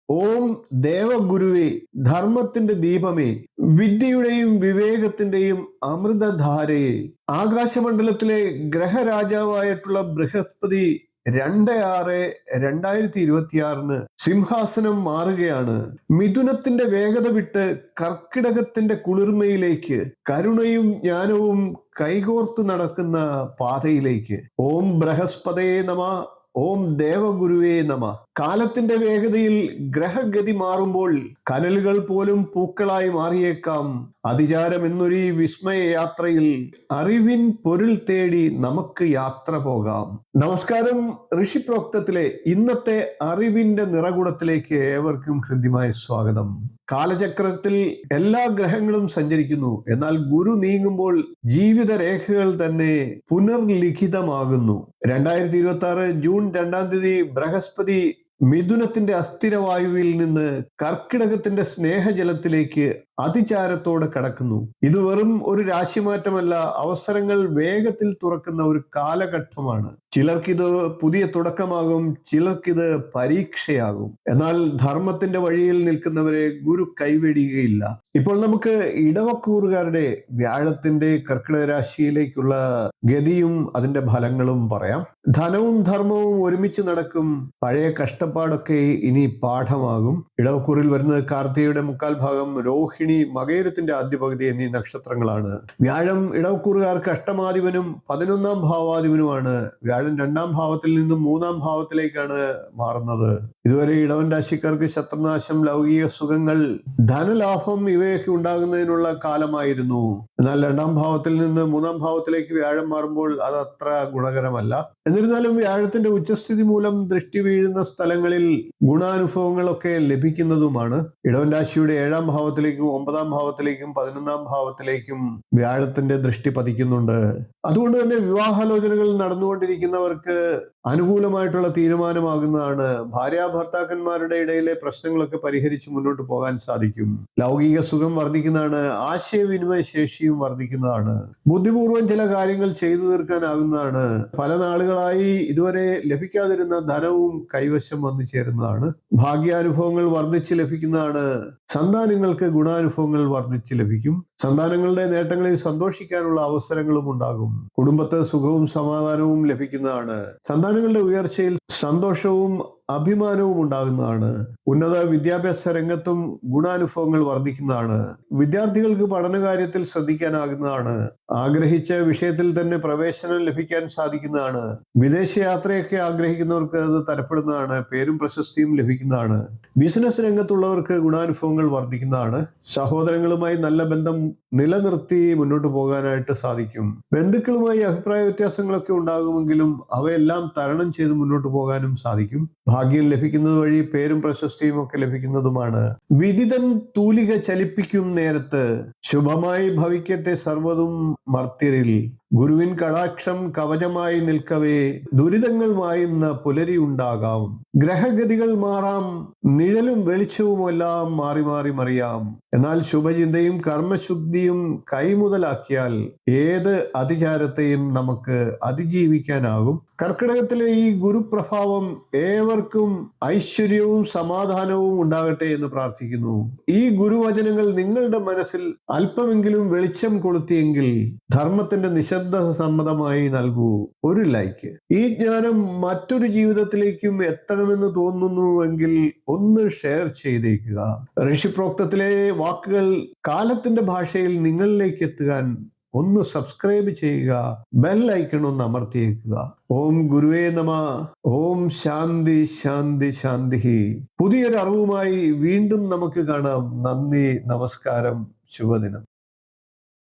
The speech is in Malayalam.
ഓം ദേവഗുരുവേ, ധർമ്മത്തിന്റെ ദീപമേ, വിദ്യയുടെയും വിവേകത്തിന്റെയും അമൃതധാരയെ. ആകാശമണ്ഡലത്തിലെ ഗ്രഹരാജാവായിട്ടുള്ള ബൃഹസ്പതി 2/6/2026 സിംഹാസനം മാറുകയാണ്. മിഥുനത്തിന്റെ വേഗത വിട്ട് കർക്കിടകത്തിന്റെ കുളിർമയിലേക്ക്, കരുണയും ജ്ഞാനവും കൈകോർത്ത് നടക്കുന്ന പാതയിലേക്ക്. ഓം ബൃഹസ്പതയേ നമ. ഓം ദേവഗുരുവേ നമ. കാലത്തിന്റെ വേഗതയിൽ ഗ്രഹഗതി മാറുമ്പോൾ കനലുകൾ പോലും പൂക്കളായി മാറിയേക്കാം. അതിചാരം എന്നൊരു വിസ്മയ യാത്രയിൽ അറിവിൻ പൊരുൾ തേടി നമുക്ക് യാത്ര പോകാം. നമസ്കാരം. ഋഷിപ്രോക്തത്തിലെ ഇന്നത്തെ അറിവിന്റെ നിറകുടത്തിലേക്ക് ഏവർക്കും ഹൃദ്യമായ സ്വാഗതം. കാലചക്രത്തിൽ എല്ലാ ഗ്രഹങ്ങളും സഞ്ചരിക്കുന്നു. എന്നാൽ ഗുരു നീങ്ങുമ്പോൾ ജീവിത രേഖകൾ തന്നെ പുനർലിഖിതമാകുന്നു. 2026 ജൂൺ 2 ബൃഹസ്പതി മിഥുനത്തിന്റെ അസ്ഥിരവായുവിൽ നിന്ന് കർക്കിടകത്തിന്റെ സ്നേഹജലത്തിലേക്ക് അതിചാരത്തോടെ കടക്കുന്നു. ഇത് വെറും ഒരു രാശിമാറ്റമല്ല, അവസരങ്ങൾ വേഗത്തിൽ തുറക്കുന്ന ഒരു കാലഘട്ടമാണ്. ചിലർക്കിത് പുതിയ തുടക്കമാകും, ചിലർക്കിത് പരീക്ഷയാകും. എന്നാൽ ധർമ്മത്തിന്റെ വഴിയിൽ നിൽക്കുന്നവരെ ഗുരു കൈവെടിയുകയില്ല. ഇപ്പോൾ നമുക്ക് ഇടവക്കൂറുകാരുടെ വ്യാഴത്തിന്റെ കർക്കിടക രാശിയിലേക്കുള്ള ഗതിയും അതിന്റെ ഫലങ്ങളും പറയാം. ധനവും ധർമ്മവും ഒരുമിച്ച് നടക്കും. പഴയ കഷ്ടപ്പാടൊക്കെ ഇനി പാഠമാകും. ഇടവക്കൂറിൽ വരുന്നത് കാർത്തികയുടെ 3/4 ഭാഗം, രോഹിണി, മകയിരത്തിന്റെ ആദ്യ പകുതി എന്നീ നക്ഷത്രങ്ങളാണ്. വ്യാഴം ഇടവക്കൂറുകാർക്ക് അഷ്ടമാധിപനും 11ാം ഭാവാധിപനുമാണ്. വ്യാഴം 2ാം ഭാവത്തിൽ നിന്നും 3ാം ഭാവത്തിലേക്കാണ് മാറുന്നത്. ഇതുവരെ ഇടവൻ രാശിക്കാർക്ക് ശത്രുനാശം, ലൗകിക സുഖങ്ങൾ, ധനലാഭം ഇവയൊക്കെ ഉണ്ടാകുന്നതിനുള്ള കാലമായിരുന്നു. എന്നാൽ 2ാം ഭാവത്തിൽ നിന്ന് 3ാം ഭാവത്തിലേക്ക് വ്യാഴം മാറുമ്പോൾ അത് അത്ര ഗുണകരമല്ല. എന്നിരുന്നാലും വ്യാഴത്തിന്റെ ഉച്ചസ്ഥിതി മൂലം ദൃഷ്ടി വീഴുന്ന സ്ഥലങ്ങളിൽ ഗുണാനുഭവങ്ങളൊക്കെ ലഭിക്കുന്നതുമാണ്. ഇടവൻ രാശിയുടെ 7ാം ഭാവത്തിലേക്കും 9ാം ഭാവത്തിലേക്കും 11ാം ഭാവത്തിലേക്കും വ്യാഴത്തിന്റെ ദൃഷ്ടി പതിക്കുന്നുണ്ട്. അതുകൊണ്ട് തന്നെ വിവാഹാലോചനകൾ നടന്നുകൊണ്ടിരിക്കുന്നവർക്ക് അനുകൂലമായിട്ടുള്ള തീരുമാനമാകുന്നതാണ്. ഭാര്യാഭർത്താക്കന്മാരുടെ ഇടയിലെ പ്രശ്നങ്ങളൊക്കെ പരിഹരിച്ച് മുന്നോട്ട് പോകാൻ സാധിക്കും. ലൗകിക സുഖം വർദ്ധിക്കുന്നതാണ്. ആശയവിനിമയ ശേഷിയും വർദ്ധിക്കുന്നതാണ്. ബുദ്ധിപൂർവം ചില കാര്യങ്ങൾ ചെയ്തു തീർക്കാനാകുന്നതാണ്. പല നാളുകളായി ഇതുവരെ ലഭിക്കാതിരുന്ന ധനവും കൈവശം വന്നു ചേരുന്നതാണ്. ഭാഗ്യാനുഭവങ്ങൾ വർദ്ധിച്ച് ലഭിക്കുന്നതാണ്. സന്താനങ്ങൾക്ക് ഗുണാനുഭവങ്ങൾ വർദ്ധിച്ച് ലഭിക്കും. സന്താനങ്ങളുടെ നേട്ടങ്ങളിൽ സന്തോഷിക്കാനുള്ള അവസരങ്ങളും ഉണ്ടാകും. കുടുംബത്തെ സുഖവും സമാധാനവും ലഭിക്കുന്നതാണ്. സന്താനങ്ങളുടെ ഉയർച്ചയിൽ സന്തോഷവും അഭിമാനവും ഉണ്ടാകുന്നതാണ്. ഉന്നത വിദ്യാഭ്യാസ രംഗത്തും ഗുണാനുഭവങ്ങൾ വർദ്ധിക്കുന്നതാണ്. വിദ്യാർത്ഥികൾക്ക് പഠനകാര്യത്തിൽ ശ്രദ്ധിക്കാനാകുന്നതാണ്. ആഗ്രഹിച്ച വിഷയത്തിൽ തന്നെ പ്രവേശനം ലഭിക്കാൻ സാധിക്കുന്നതാണ്. വിദേശയാത്രയൊക്കെ ആഗ്രഹിക്കുന്നവർക്ക് അത് തരപ്പെടുന്നതാണ്. പേരും പ്രശസ്തിയും ലഭിക്കുന്നതാണ്. ബിസിനസ് രംഗത്തുള്ളവർക്ക് ഗുണാനുഭവങ്ങൾ വർദ്ധിക്കുന്നതാണ്. സഹോദരങ്ങളുമായി നല്ല ബന്ധം നിലനിർത്തി മുന്നോട്ട് പോകാനായിട്ട് സാധിക്കും. ബന്ധുക്കളുമായി അഭിപ്രായ വ്യത്യാസങ്ങളൊക്കെ ഉണ്ടാകുമെങ്കിലും അവയെല്ലാം തരണം ചെയ്ത് മുന്നോട്ട് പോകാനും സാധിക്കും. ഭാഗ്യം ലഭിക്കുന്നത് വഴി പേരും പ്രശസ്തിയും ഒക്കെ ലഭിക്കുന്നതുമാണ്. വിദിതൻ തൂലിക ചലിപ്പിക്കും നേരത്ത് ശുഭമായി ഭവിക്കട്ടെ സർവ്വതും മർത്യരിൽ. ഗുരുവിൻ കടാക്ഷം കവചമായി നിൽക്കവേ ദുരിതങ്ങൾ മായുന്ന പുലരി ഉണ്ടാകാം. ഗ്രഹഗതികൾ മാറാം, നിഴലും വെളിച്ചവുമെല്ലാം മാറി മാറി മറിയാം. എന്നാൽ ശുഭചിന്തയും കർമ്മശുദ്ധിയും കൈമുതലാക്കിയാൽ ഏത് അതിചാരത്തെയും നമുക്ക് അതിജീവിക്കാനാകും. കർക്കിടകത്തിലെ ഈ ഗുരുപ്രഭാവം ഏവർക്കും ഐശ്വര്യവും സമാധാനവും ഉണ്ടാകട്ടെ എന്ന് പ്രാർത്ഥിക്കുന്നു. ഈ ഗുരുവചനങ്ങൾ നിങ്ങളുടെ മനസ്സിൽ അല്പമെങ്കിലും വെളിച്ചം കൊളുത്തിയെങ്കിൽ ധർമ്മത്തിന്റെ നിശബ്ദ സമ്മതമായി നൽകൂ ഒരു ലൈക്ക്. ഈ ജ്ഞാനം മറ്റൊരു ജീവിതത്തിലേക്കും എത്തണമെന്ന് തോന്നുന്നുവെങ്കിൽ ഒന്ന് ഷെയർ ചെയ്തേക്കുക. ഋഷിപ്രോക്തത്തിലെ വാക്കുകൾ കാലത്തിന്റെ ഭാഷയിൽ നിങ്ങളിലേക്ക് എത്തുവാൻ ഒന്ന് സബ്സ്ക്രൈബ് ചെയ്യുക, ബെൽ ഐക്കൺ ഒന്ന് അമർത്തിയേക്കുക. ഓം ഗുരുവേ നമ. ഓം ശാന്തി ശാന്തി ശാന്തി. പുതിയൊരു അറിവുമായി വീണ്ടും നമുക്ക് കാണാം. നന്ദി, നമസ്കാരം, ശുഭദിനം.